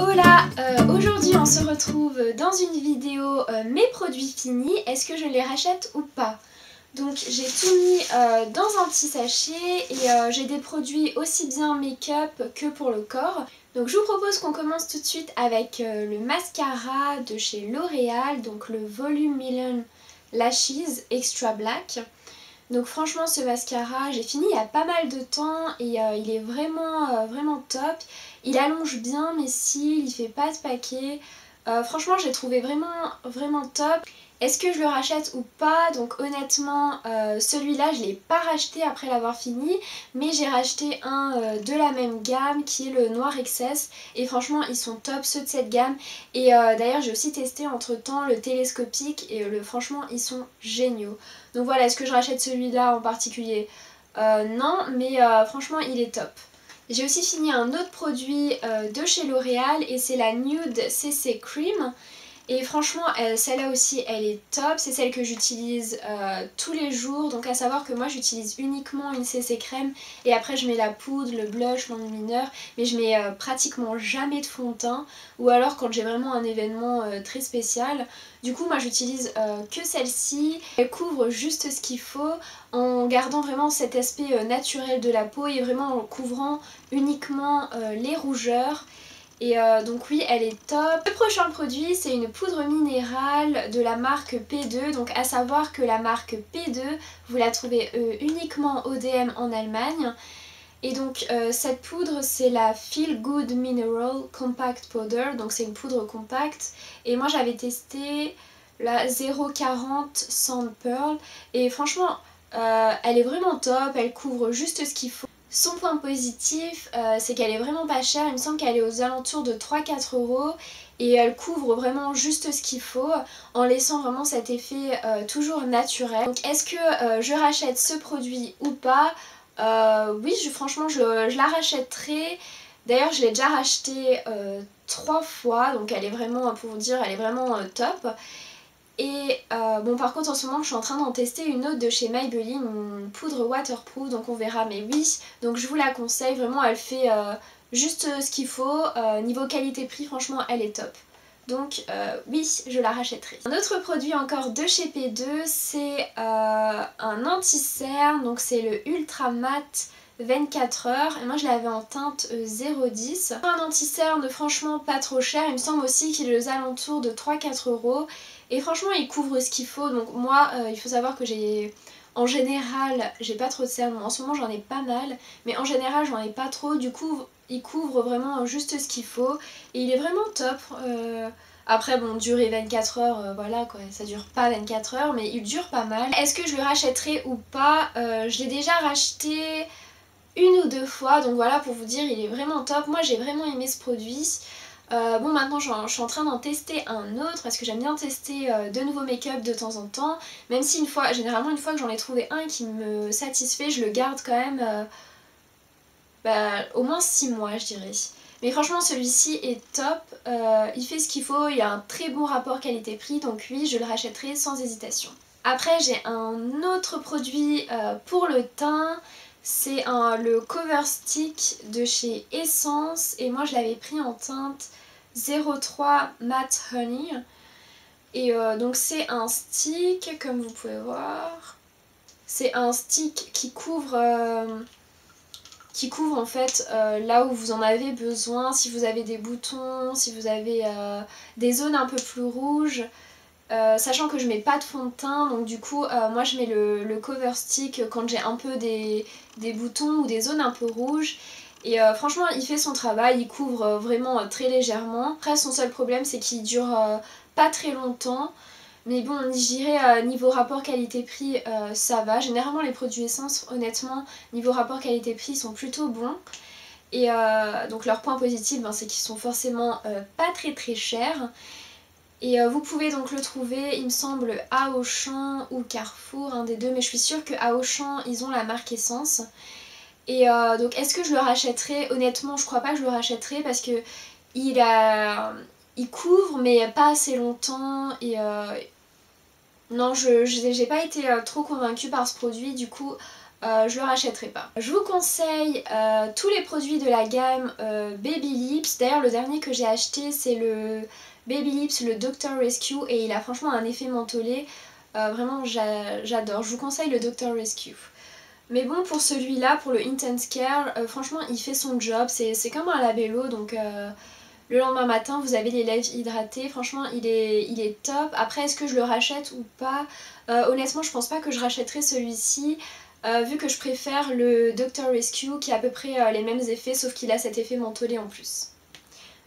Hola, aujourd'hui on se retrouve dans une vidéo mes produits finis, est-ce que je les rachète ou pas? Donc j'ai tout mis dans un petit sachet et j'ai des produits aussi bien make-up que pour le corps. Donc je vous propose qu'on commence tout de suite avec le mascara de chez L'Oréal, donc le Volume Million Lashes Extra Black. Donc franchement ce mascara, j'ai fini il y a pas mal de temps et il est vraiment top. Il allonge bien mes cils, il fait pas de paquet. Franchement j'ai trouvé vraiment top. Est-ce que je le rachète ou pas? Donc honnêtement celui-là je l'ai pas racheté après l'avoir fini, mais j'ai racheté un de la même gamme qui est le Noir Excess et franchement ils sont top ceux de cette gamme. Et d'ailleurs j'ai aussi testé entre temps le télescopique et franchement ils sont géniaux. Donc voilà, est-ce que je rachète celui-là en particulier? Non, mais franchement il est top. J'ai aussi fini un autre produit de chez L'Oréal et c'est la Nude CC Cream. Et franchement celle-là aussi elle est top, c'est celle que j'utilise tous les jours. Donc à savoir que moi j'utilise uniquement une CC crème et après je mets la poudre, le blush, l'enlumineur, mais je mets pratiquement jamais de fond de teint ou alors quand j'ai vraiment un événement très spécial. Du coup moi j'utilise que celle-ci, elle couvre juste ce qu'il faut en gardant vraiment cet aspect naturel de la peau et vraiment en couvrant uniquement les rougeurs. Et donc oui elle est top. Le prochain produit c'est une poudre minérale de la marque P2. Donc à savoir que la marque P2 vous la trouvez uniquement ODM en Allemagne. Et donc cette poudre c'est la Feel Good Mineral Compact Powder. Donc c'est une poudre compacte. Et moi j'avais testé la 0,40 Sand Pearl. Et franchement elle est vraiment top, elle couvre juste ce qu'il faut. Son point positif, c'est qu'elle est vraiment pas chère, il me semble qu'elle est aux alentours de 3-4 € et elle couvre vraiment juste ce qu'il faut en laissant vraiment cet effet toujours naturel. Donc est-ce que je rachète ce produit ou pas? Oui, franchement je la rachèterai. D'ailleurs je l'ai déjà racheté 3 fois, donc elle est vraiment, pour vous dire, elle est vraiment top. Et bon par contre en ce moment je suis en train d'en tester une autre de chez Maybelline, une poudre waterproof, donc on verra, mais oui, donc je vous la conseille, vraiment elle fait juste ce qu'il faut, niveau qualité-prix franchement elle est top. Donc oui, je la rachèterai. Un autre produit encore de chez P2, c'est un anti-cerne, donc c'est le Ultra Matte 24 heures et moi je l'avais en teinte 0,10. Un anti-cerne franchement pas trop cher, il me semble aussi qu'il est aux alentours de 3-4 € et franchement il couvre ce qu'il faut. Donc moi il faut savoir que en général j'ai pas trop de cernes, en ce moment j'en ai pas mal, mais en général j'en ai pas trop, du coup il couvre vraiment juste ce qu'il faut et il est vraiment top. Après bon, durer 24 heures, voilà quoi, ça dure pas 24 heures mais il dure pas mal. Est-ce que je le rachèterai ou pas? Je l'ai déjà racheté une ou deux fois, donc voilà, pour vous dire il est vraiment top. Moi j'ai vraiment aimé ce produit. Bon maintenant je suis en train d'en tester un autre parce que j'aime bien tester de nouveaux make-up de temps en temps. Même si généralement une fois que j'en ai trouvé un qui me satisfait, je le garde quand même au moins 6 mois je dirais. Mais franchement celui-ci est top, il fait ce qu'il faut, il a un très bon rapport qualité-prix, donc oui je le rachèterai sans hésitation. Après j'ai un autre produit pour le teint, c'est le Cover Stick de chez Essence et moi je l'avais pris en teinte 03 Matte Honey. Et donc c'est un stick comme vous pouvez voir, c'est un stick qui couvre en fait là où vous en avez besoin, si vous avez des boutons, si vous avez des zones un peu plus rouges. Sachant que je mets pas de fond de teint, donc du coup moi je mets le cover stick quand j'ai un peu des boutons ou des zones un peu rouges. Et franchement il fait son travail, il couvre vraiment très légèrement. Après son seul problème c'est qu'il dure pas très longtemps. Mais bon, je dirais niveau rapport qualité-prix ça va. Généralement les produits Essence, honnêtement, niveau rapport qualité-prix sont plutôt bons. Et donc leur point positif c'est qu'ils sont forcément pas très chers. Et vous pouvez donc le trouver, il me semble, à Auchan ou Carrefour, un des deux, mais je suis sûre qu'à Auchan ils ont la marque Essence. Et donc est-ce que je le rachèterai? Honnêtement je crois pas que je le rachèterai parce que il couvre mais pas assez longtemps et non j'ai pas été trop convaincue par ce produit, du coup je le rachèterai pas. Je vous conseille tous les produits de la gamme Baby Lips. D'ailleurs le dernier que j'ai acheté c'est le Baby Lips, le Dr. Rescue, et il a franchement un effet mentholé. Vraiment j'adore, je vous conseille le Dr. Rescue. Mais bon, pour celui-là, pour le Intense Care, franchement il fait son job, c'est comme un labello, donc le lendemain matin vous avez les lèvres hydratées, franchement il est top. Après est-ce que je le rachète ou pas? Honnêtement je pense pas que je rachèterai celui-ci, vu que je préfère le Dr. Rescue qui a à peu près les mêmes effets, sauf qu'il a cet effet mentholé en plus.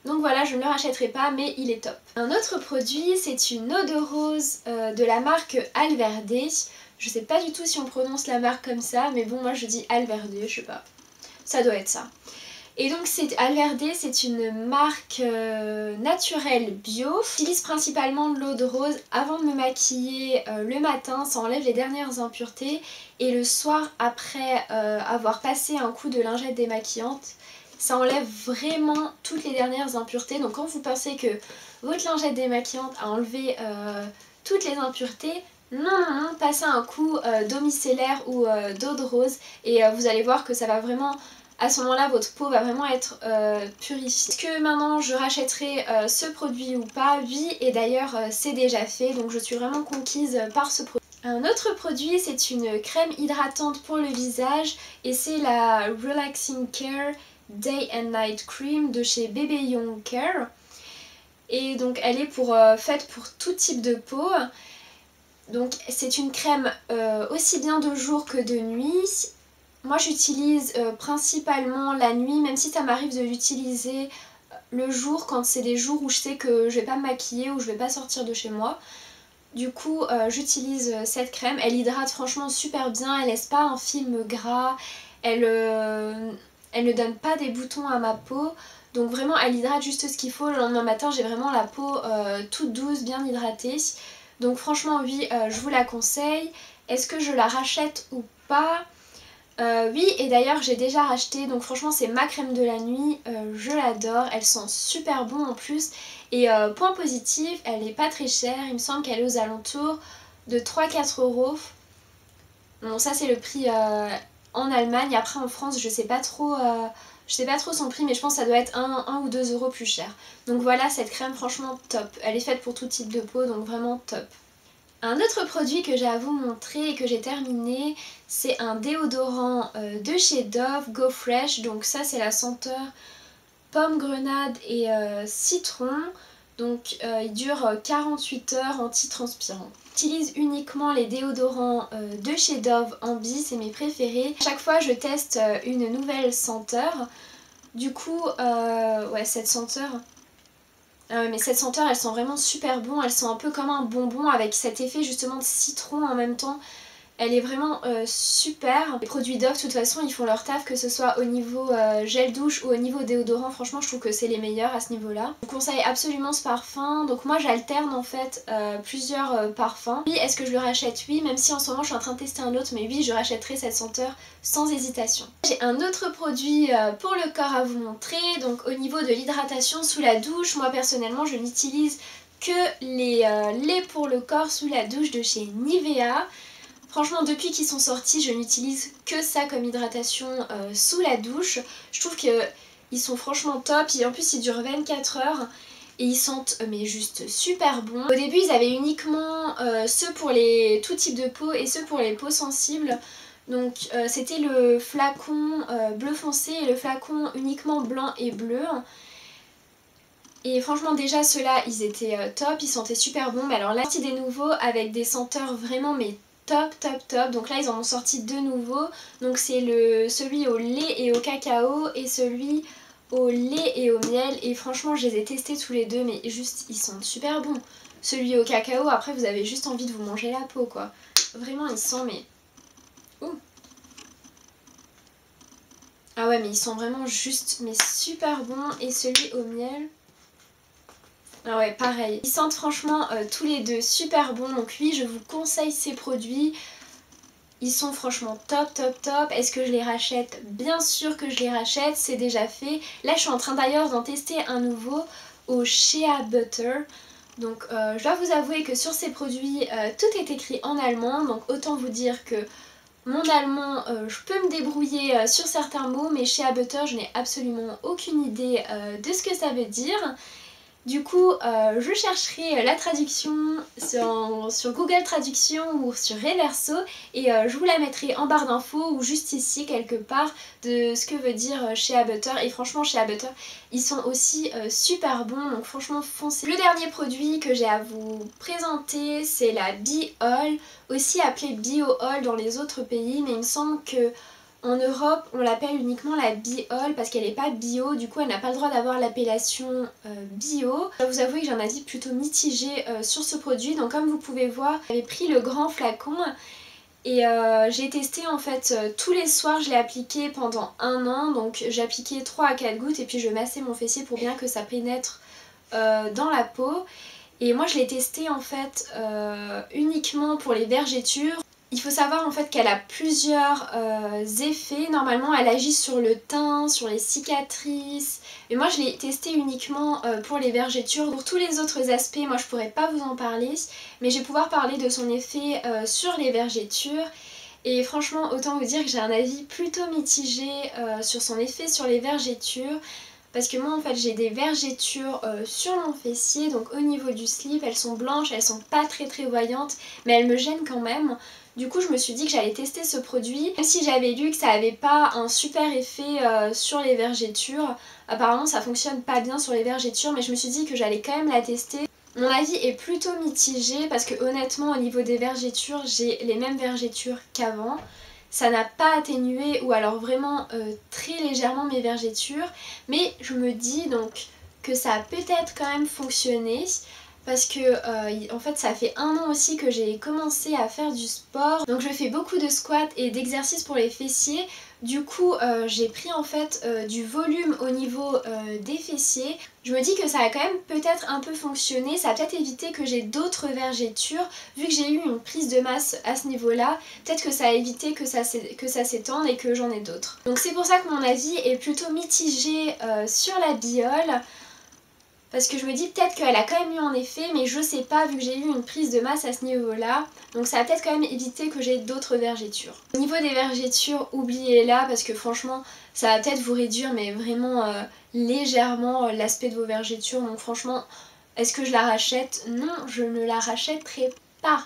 Donc voilà, je ne le rachèterai pas, mais il est top. Un autre produit, c'est une eau de rose de la marque Alverde. Je sais pas du tout si on prononce la marque comme ça, mais bon, moi je dis Alverde, je sais pas. Ça doit être ça. Et donc Alverde, c'est une marque naturelle bio. J'utilise principalement de l'eau de rose avant de me maquiller le matin, ça enlève les dernières impuretés. Et le soir, après avoir passé un coup de lingette démaquillante, ça enlève vraiment toutes les dernières impuretés. Donc quand vous pensez que votre lingette démaquillante a enlevé toutes les impuretés, non, passez un coup d'eau micellaire ou d'eau de rose et vous allez voir que ça va vraiment, à ce moment là votre peau va vraiment être purifiée. Est-ce que maintenant je rachèterai ce produit ou pas? Oui, et d'ailleurs c'est déjà fait, donc je suis vraiment conquise par ce produit. Un autre produit, c'est une crème hydratante pour le visage et c'est la Relaxing Care Day and Night Cream de chez Bebe Young Care. Et donc elle est faite pour tout type de peau. Donc c'est une crème aussi bien de jour que de nuit. Moi j'utilise principalement la nuit, même si ça m'arrive de l'utiliser le jour quand c'est des jours où je sais que je vais pas me maquiller ou je vais pas sortir de chez moi. Du coup j'utilise cette crème, elle hydrate franchement super bien, elle laisse pas un film gras, elle ne donne pas des boutons à ma peau. Donc vraiment elle hydrate juste ce qu'il faut. Le lendemain matin j'ai vraiment la peau toute douce, bien hydratée. Donc franchement oui, je vous la conseille. Est-ce que je la rachète ou pas? Oui, et d'ailleurs j'ai déjà racheté, donc franchement c'est ma crème de la nuit, je l'adore, elle sent super bon en plus. Et point positif, elle est pas très chère, il me semble qu'elle est aux alentours de 3-4 euros. Bon ça c'est le prix en Allemagne, après en France je sais pas trop son prix, mais je pense que ça doit être 1 ou 2 euros plus cher. Donc voilà, cette crème franchement top, elle est faite pour tout type de peau, donc vraiment top. Un autre produit que j'ai à vous montrer et que j'ai terminé, c'est un déodorant de chez Dove, Go Fresh. Donc ça c'est la senteur pomme, grenade et citron. Donc il dure 48 heures anti-transpirant. J'utilise uniquement les déodorants de chez Dove Ambi, c'est mes préférés. À chaque fois je teste une nouvelle senteur. Du coup, ouais, cette senteur... Ah ouais, mais cette senteur elle sent vraiment super bon, elle sent un peu comme un bonbon avec cet effet justement de citron en même temps. Elle est vraiment super. Les produits Dove de toute façon ils font leur taf, que ce soit au niveau gel douche ou au niveau déodorant, franchement je trouve que c'est les meilleurs à ce niveau là. Je vous conseille absolument ce parfum, donc moi j'alterne en fait plusieurs parfums. Oui, est-ce que je le rachète? Oui, même si en ce moment je suis en train de tester un autre, mais oui je rachèterai cette senteur sans hésitation. J'ai un autre produit pour le corps à vous montrer, donc au niveau de l'hydratation sous la douche, moi personnellement je n'utilise que les laits pour le corps sous la douche de chez Nivea. Franchement depuis qu'ils sont sortis je n'utilise que ça comme hydratation sous la douche. Je trouve qu'ils sont franchement top et en plus ils durent 24 heures et ils sentent mais juste super bon. Au début ils avaient uniquement ceux pour tout type de peau et ceux pour les peaux sensibles. Donc c'était le flacon bleu foncé et le flacon uniquement blanc et bleu. Et franchement déjà ceux-là ils étaient top, ils sentaient super bon. Mais alors là c'est des nouveaux avec des senteurs vraiment mais top top top. Donc là ils en ont sorti deux nouveaux. Donc c'est celui au lait et au cacao et celui au lait et au miel. Et franchement je les ai testés tous les deux mais juste ils sentent super bons. Celui au cacao après vous avez juste envie de vous manger la peau quoi. Vraiment il sent mais... Ouh. Ah ouais mais ils sont vraiment juste mais super bons. Et celui au miel... Ah ouais pareil. Ils sentent franchement tous les deux super bons. Donc oui je vous conseille ces produits. Ils sont franchement top top top. Est-ce que je les rachète? Bien sûr que je les rachète, c'est déjà fait. Là je suis en train d'ailleurs d'en tester un nouveau au Shea Butter. Donc je dois vous avouer que sur ces produits tout est écrit en allemand. Donc autant vous dire que mon allemand, je peux me débrouiller sur certains mots, mais shea butter, je n'ai absolument aucune idée de ce que ça veut dire. Du coup, je chercherai la traduction sur Google Traduction ou sur Reverso et je vous la mettrai en barre d'infos ou juste ici quelque part de ce que veut dire shea butter. Et franchement, shea butter, ils sont aussi super bons, donc franchement foncez. Le dernier produit que j'ai à vous présenter, c'est la Bee Oil, aussi appelée Bio Oil dans les autres pays, mais il me semble que en Europe, on l'appelle uniquement la Bee Oil parce qu'elle n'est pas bio, du coup elle n'a pas le droit d'avoir l'appellation bio. Je dois vous avouer que j'ai un avis plutôt mitigé sur ce produit, donc comme vous pouvez voir, j'avais pris le grand flacon et j'ai testé en fait tous les soirs, je l'ai appliqué pendant 1 an, donc j'ai appliqué 3 à 4 gouttes et puis je massais mon fessier pour bien que ça pénètre dans la peau. Et moi je l'ai testé en fait uniquement pour les vergetures. Il faut savoir en fait qu'elle a plusieurs effets. Normalement elle agit sur le teint, sur les cicatrices. Mais moi je l'ai testé uniquement pour les vergetures. Pour tous les autres aspects, moi je pourrais pas vous en parler. Mais je vais pouvoir parler de son effet sur les vergetures. Et franchement autant vous dire que j'ai un avis plutôt mitigé sur son effet sur les vergetures. Parce que moi en fait j'ai des vergetures sur mon fessier, donc au niveau du slip, elles sont blanches, elles sont pas très voyantes, mais elles me gênent quand même. Du coup je me suis dit que j'allais tester ce produit, même si j'avais lu que ça avait pas un super effet sur les vergetures. Apparemment ça fonctionne pas bien sur les vergetures, mais je me suis dit que j'allais quand même la tester. Mon avis est plutôt mitigé parce que honnêtement au niveau des vergetures, j'ai les mêmes vergetures qu'avant. Ça n'a pas atténué ou alors vraiment très légèrement mes vergetures, mais je me dis donc que ça a peut-être quand même fonctionné parce que en fait ça fait 1 an aussi que j'ai commencé à faire du sport, donc je fais beaucoup de squats et d'exercices pour les fessiers. Du coup j'ai pris en fait du volume au niveau des fessiers. Je me dis que ça a quand même peut-être un peu fonctionné, ça a peut-être évité que j'ai d'autres vergetures. Vu que j'ai eu une prise de masse à ce niveau-là, peut-être que ça a évité que ça s'étende et que j'en ai d'autres. Donc c'est pour ça que mon avis est plutôt mitigé sur la Bee Oil. Parce que je me dis peut-être qu'elle a quand même eu un effet, mais je sais pas vu que j'ai eu une prise de masse à ce niveau-là. Donc ça a peut-être quand même évité que j'ai d'autres vergetures. Au niveau des vergetures, oubliez-la parce que franchement ça va peut-être vous réduire mais vraiment légèrement l'aspect de vos vergetures. Donc franchement, est-ce que je la rachète? Non, je ne la rachèterai pas.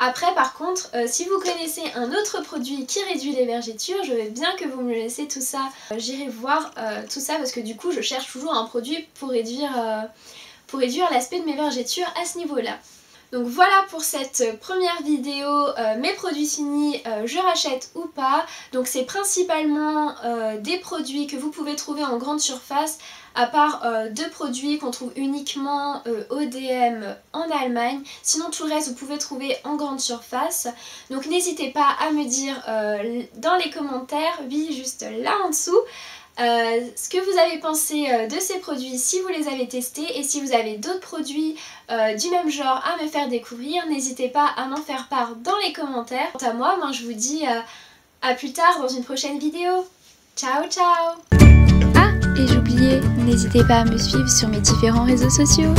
Après par contre, si vous connaissez un autre produit qui réduit les vergetures, je veux bien que vous me laissiez tout ça. J'irai voir tout ça parce que du coup je cherche toujours un produit pour réduire l'aspect de mes vergetures à ce niveau-là. Donc voilà pour cette première vidéo, mes produits finis, je rachète ou pas. Donc c'est principalement des produits que vous pouvez trouver en grande surface, à part 2 produits qu'on trouve uniquement au DM en Allemagne. Sinon tout le reste vous pouvez trouver en grande surface. Donc n'hésitez pas à me dire dans les commentaires, oui juste là en dessous, ce que vous avez pensé de ces produits si vous les avez testés, et si vous avez d'autres produits du même genre à me faire découvrir, n'hésitez pas à m'en faire part dans les commentaires. Quant à moi, je vous dis à plus tard dans une prochaine vidéo. Ciao ciao! Ah, et j'oubliais, n'hésitez pas à me suivre sur mes différents réseaux sociaux.